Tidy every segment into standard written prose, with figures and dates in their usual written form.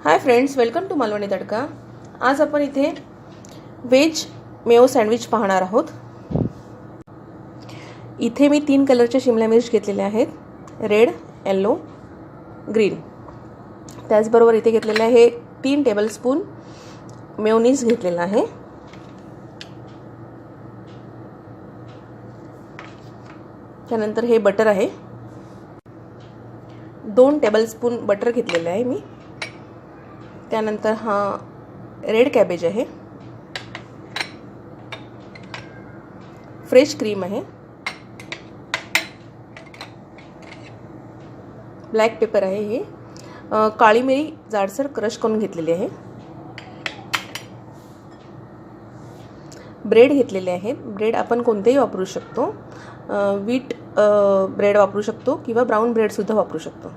High friends, welcome to Malvani tadka. आज आपण इथे व्हेज मेयो सँडविच पाहणार आहोत। इथे मी 3 कलरचे शिमला मिर्च घेतलेले आहेत, रेड, येलो, ग्रीन। त्याचबरोबर इथे घेतलेले आहे 3 टेबलस्पून मेयोनीज घेतलेला आहे। त्यानंतर हे बटर आहे, 2 टेबलस्पून बटर घेतलेले आहे मी। त्यानंतर हा रेड कॅबेज आहे, फ्रेश क्रीम आहे, ब्लॅक पेपर आहे, हे काळी मिरी जाडसर क्रश करून घेतलेली आहे, ब्रेड घेतलेले आहेत। ब्रेड आपण कोणतेही वापरू शकतो, व्हीट ब्रेड वापरू शकतो किंवा ब्राउन ब्रेड सुद्धा वापरू शकतो।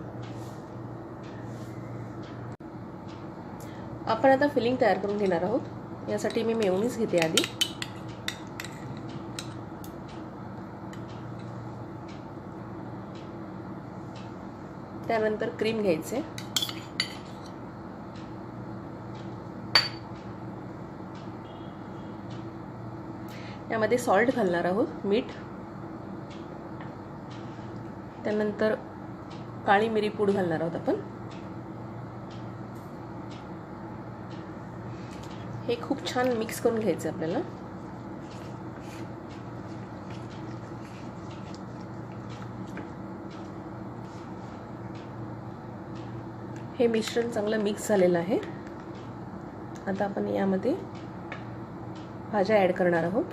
आपण आता फिलिंग तयार करून घेणार आहोत। यासाठी मी मेयोनीज घेते आधी। त्यानंतर क्रीम घ्यायचे, यामध्ये सॉल्ट घालणार आहोत, मीठ। त्यानंतर काळी मिरी पूड घालणार आहोत आपण। हे खूप छान मिक्स करून घ्यायचं आपल्याला। हे मिश्रण चांगलं मिक्स झालेलं आहे। आता आपण यामध्ये भाज्या ॲड करणार आहोत।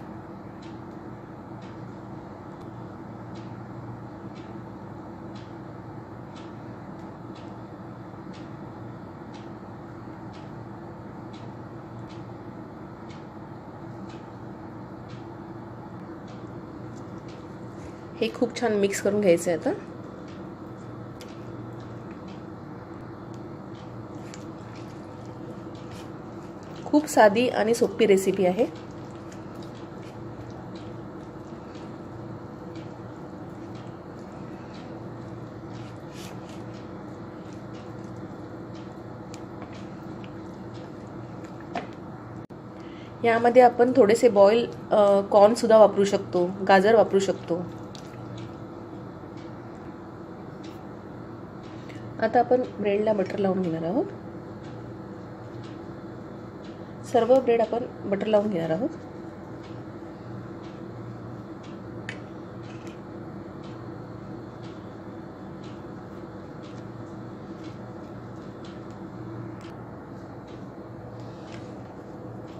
हे खूप छान मिक्स करून घ्यायचं आहे आता। खूप साधी आणि सोपी रेसिपी आहे। यामध्ये आपण थोडेसे बॉईल कॉर्न सुद्धा वापरू शकतो, गाजर वापरू शकतो। आता आपण ब्रेडला बटर लावून घेणार आहोत। सर्व ब्रेड आपण बटर लावून घेणार आहोत।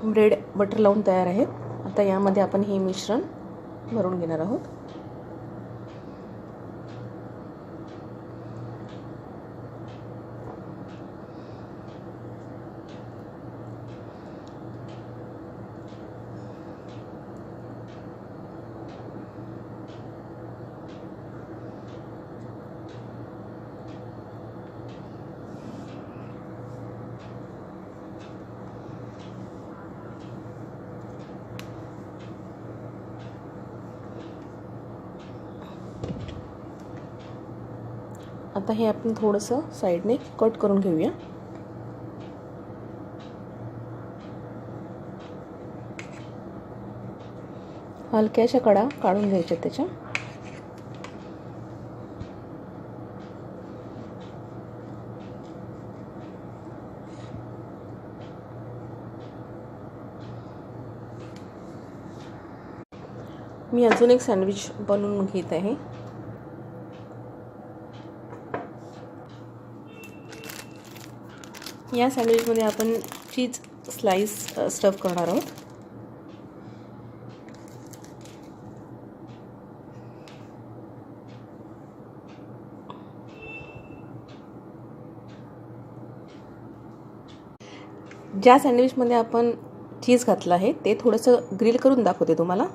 ब्रेड बटर लावून तयार आहे। आता यामध्ये आपण हे मिश्रण भरून घेणार आहोत। आता हे आपण थोडंसं साइडने कट करून घेऊया। हलक्याशा कडा काढून घ्यायच्या त्याच्या। मी अजून एक सँडविच बनवून घेत आहे। या सँडविचमध्ये आपण चीज स्लाइस स्टफ करणार आहोत। ज्या सँडविचमध्ये आपण चीज घातलं आहे ते थोडंसं ग्रिल करून दाखवते तुम्हाला।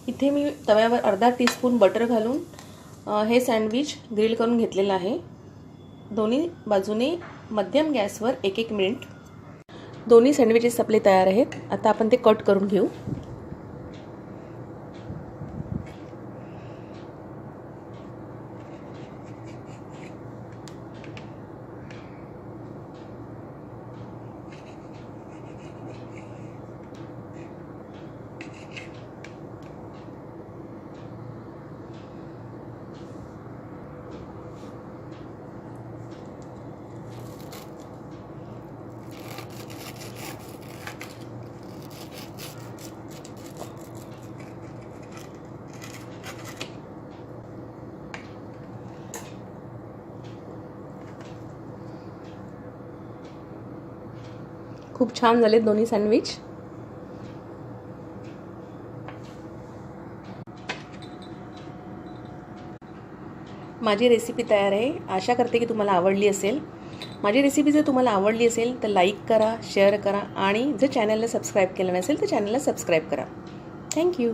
इथे मी तव्यावर अर्धा टीस्पून बटर घालून हे सँडविच ग्रिल करून घेतलेलं आहे। दोन्ही बाजूने मध्यम गॅसवर 1-1 मिनिट। दोन्ही सँडविचेस आपले तयार आहेत। आता आपण ते कट करून घेऊ। खूप छान झालेत दोन्ही सँडविच. माझी रेसिपी तयार आहे. आशा करते की तुम्हाला आवडली असेल. माझी रेसिपी जर तुम्हाला आवडली असेल तर लाईक करा, शेअर करा आणि जर चॅनलला सबस्क्राईब केलं नसेल तर चॅनलला सबस्क्राईब करा. थँक्यू.